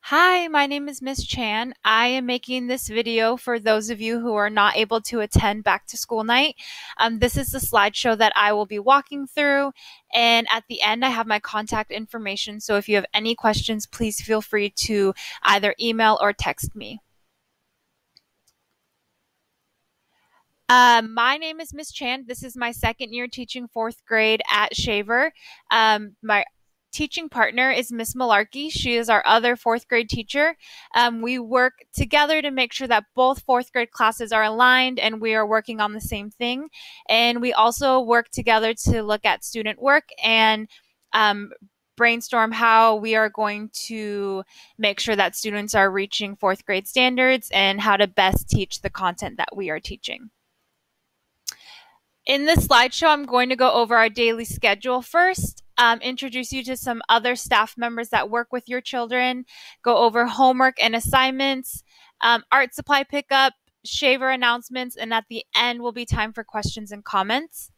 Hi, my name is Miss Chan. I am making this video for those of you who are not able to attend back to school night. This is the slideshow that I will be walking through, and at the end I have my contact information, so if you have any questions, please feel free to either email or text me. My name is Miss Chan. This is my second year teaching fourth grade at Shaver. My teaching partner is Miss Malarkey. She is our other fourth grade teacher. We work together to make sure that both fourth grade classes are aligned and we are working on the same thing. And we also work together to look at student work and brainstorm how we are going to make sure that students are reaching fourth grade standards and how to best teach the content that we are teaching. In this slideshow, I'm going to go over our daily schedule first, introduce you to some other staff members that work with your children, go over homework and assignments, art supply pickup, Shaver announcements, and at the end will be time for questions and comments.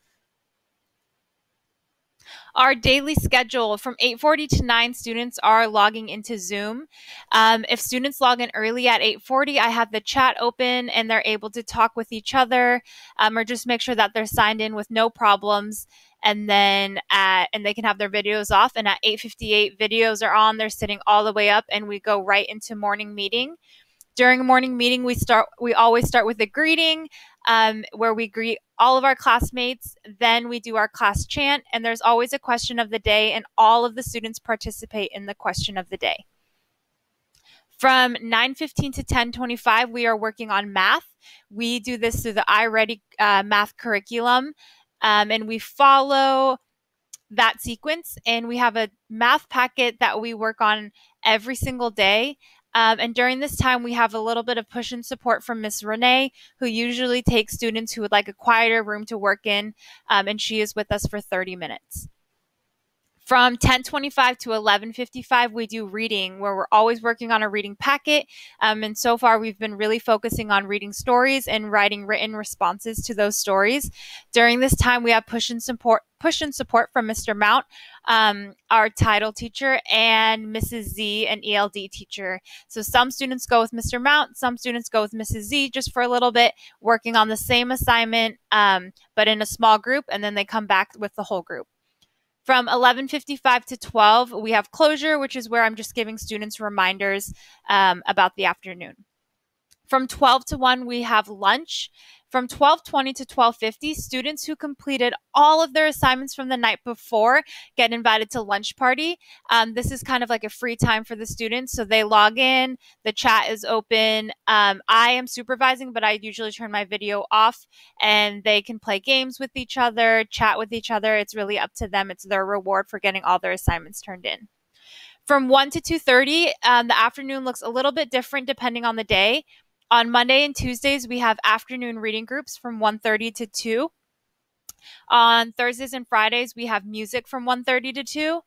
Our daily schedule from 8:40 to 9, students are logging into Zoom. If students log in early at 8:40, I have the chat open and they're able to talk with each other or just make sure that they're signed in with no problems. And then they can have their videos off. And at 8:58, videos are on. They're sitting all the way up, and we go right into morning meeting. During a morning meeting, we always start with a greeting where we greet all of our classmates. Then we do our class chant, and there's always a question of the day, and all of the students participate in the question of the day. From 9:15 to 10:25, we are working on math. We do this through the iReady math curriculum, and we follow that sequence, and we have a math packet that we work on every single day. And during this time, we have a little bit of push and support from Miss Renee, who usually takes students who would like a quieter room to work in, and she is with us for 30 minutes. From 10:25 to 11:55, we do reading, where we're always working on a reading packet. And so far, we've been really focusing on reading stories and writing written responses to those stories. During this time, we have push and support from Mr. Mount, our title teacher, and Mrs. Z, an ELD teacher. So some students go with Mr. Mount, some students go with Mrs. Z just for a little bit, working on the same assignment, but in a small group, and then they come back with the whole group. From 11:55 to 12, we have closure, which is where I'm just giving students reminders about the afternoon. From 12 to 1, we have lunch. From 12:20 to 12:50, students who completed all of their assignments from the night before get invited to lunch party. This is kind of like a free time for the students. So they log in, the chat is open. I am supervising, but I usually turn my video off, and they can play games with each other, chat with each other. It's really up to them. It's their reward for getting all their assignments turned in. From 1 to 2:30, the afternoon looks a little bit different depending on the day. On Monday and Tuesdays, we have afternoon reading groups from 1:30 to 2. On Thursdays and Fridays, we have music from 1:30 to 2.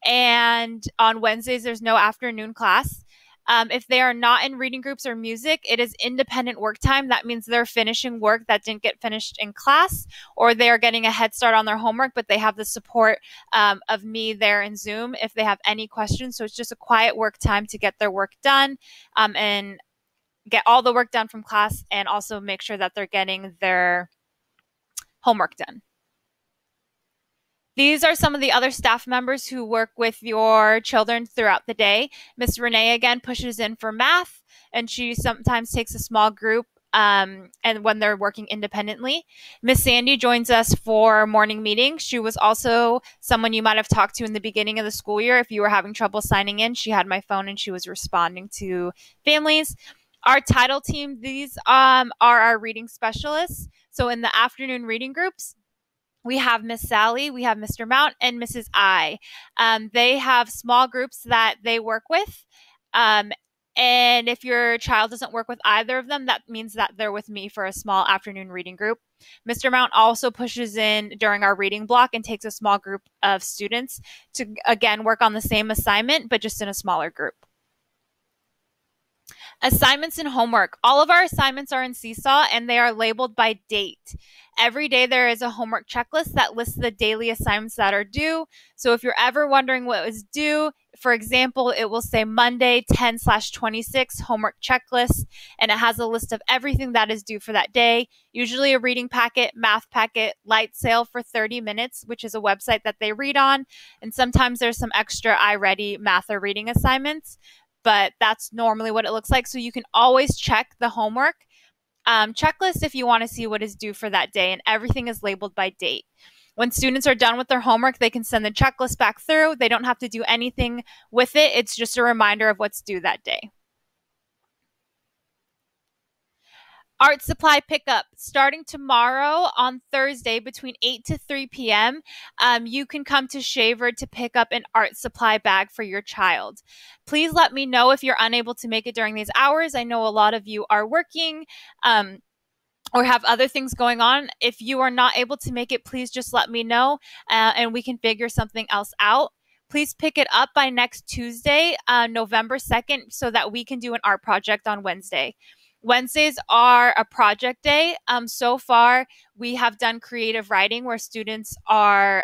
And on Wednesdays, there's no afternoon class. If they are not in reading groups or music, it is independent work time. That means they're finishing work that didn't get finished in class, or they are getting a head start on their homework, but they have the support of me there in Zoom if they have any questions. So it's just a quiet work time to get their work done and get all the work done from class, and also make sure that they're getting their homework done. These are some of the other staff members who work with your children throughout the day. Miss Renee again pushes in for math, and she sometimes takes a small group and when they're working independently. Miss Sandy joins us for morning meetings. She was also someone you might have talked to in the beginning of the school year if you were having trouble signing in. She had my phone and she was responding to families. Our title team, these are our reading specialists. So in the afternoon reading groups, we have Miss Sally, we have Mr. Mount, and Mrs. I. They have small groups that they work with. And if your child doesn't work with either of them, that means that they're with me for a small afternoon reading group. Mr. Mount also pushes in during our reading block and takes a small group of students to, again, work on the same assignment, but just in a smaller group. Assignments and homework. All of our assignments are in Seesaw, and they are labeled by date. Every day there is a homework checklist that lists the daily assignments that are due. So if you're ever wondering what is due, For example, it will say Monday 10/26 homework checklist, and it has a list of everything that is due for that day. Usually a reading packet, math packet, light sail for 30 minutes, which is a website that they read on. And sometimes there's some extra iReady math or reading assignments, but that's normally what it looks like. So you can always check the homework checklist if you want to see what is due for that day, and everything is labeled by date. When students are done with their homework, they can send the checklist back through. They don't have to do anything with it. It's just a reminder of what's due that day. Art supply pickup starting tomorrow on Thursday between 8 to 3 p.m. You can come to Shaver to pick up an art supply bag for your child. Please let me know if you're unable to make it during these hours. I know a lot of you are working or have other things going on. If you are not able to make it, please just let me know and we can figure something else out. Please pick it up by next Tuesday, November 2nd, so that we can do an art project on Wednesday. Wednesdays are a project day. So far, we have done creative writing where students are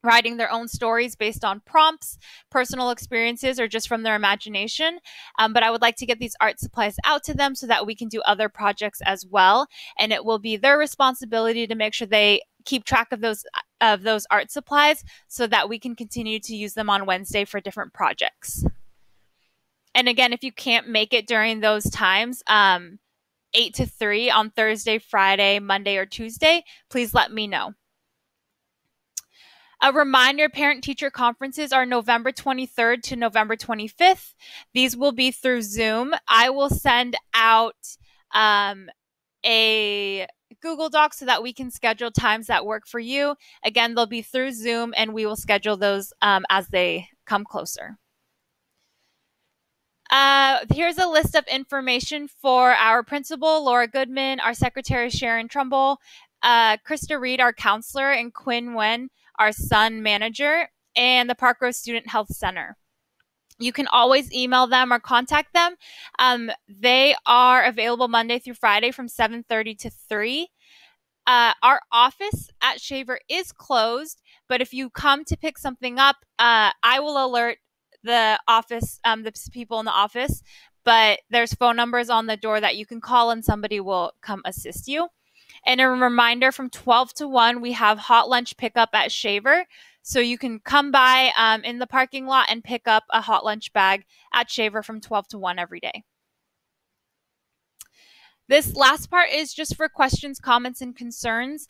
writing their own stories based on prompts, personal experiences, or just from their imagination. But I would like to get these art supplies out to them so that we can do other projects as well. And it will be their responsibility to make sure they keep track of those art supplies so that we can continue to use them on Wednesday for different projects. And again, if you can't make it during those times, 8 to 3 on Thursday, Friday, Monday, or Tuesday, please let me know. A reminder, parent-teacher conferences are November 23rd to November 25th. These will be through Zoom. I will send out a Google Doc so that we can schedule times that work for you. Again, they'll be through Zoom, and we will schedule those as they come closer. Here's a list of information for our principal, Laura Goodman, our secretary, Sharon Trumbull, Krista Reed, our counselor, and Quinn Wen, our son manager, and the Park Grove Student Health Center. You can always email them or contact them. They are available Monday through Friday from 7:30 to 3. Our office at Shaver is closed, but if you come to pick something up, I will alert the office, the people in the office, but there's phone numbers on the door that you can call and somebody will come assist you. And a reminder, from 12 to 1, we have hot lunch pickup at Shaver. So you can come by in the parking lot and pick up a hot lunch bag at Shaver from 12 to 1 every day. This last part is just for questions, comments, and concerns.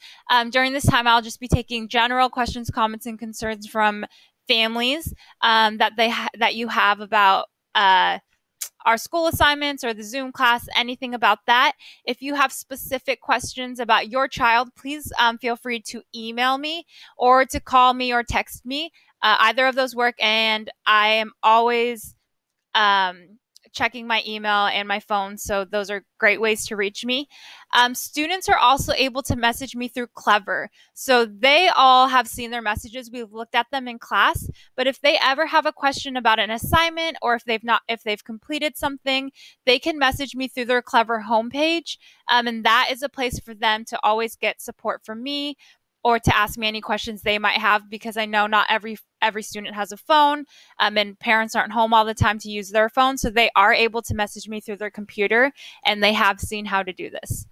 During this time, I'll just be taking general questions, comments, and concerns from families that you have about our school assignments or the Zoom class, anything about that. If you have specific questions about your child, please feel free to email me or to call me or text me. Either of those work, and I am always checking my email and my phone, so those are great ways to reach me. Students are also able to message me through Clever, so they all have seen their messages. We've looked at them in class, but if they ever have a question about an assignment or if they've completed something, they can message me through their Clever homepage, and that is a place for them to always get support from me or to ask me any questions they might have, because I know not every student has a phone, and parents aren't home all the time to use their phone, so they are able to message me through their computer, and they have seen how to do this.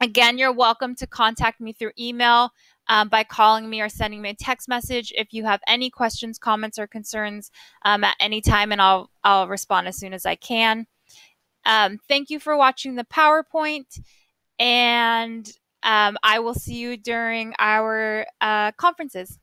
Again, you're welcome to contact me through email, by calling me or sending me a text message if you have any questions, comments, or concerns at any time, and I'll respond as soon as I can. Thank you for watching the PowerPoint, and I will see you during our conferences.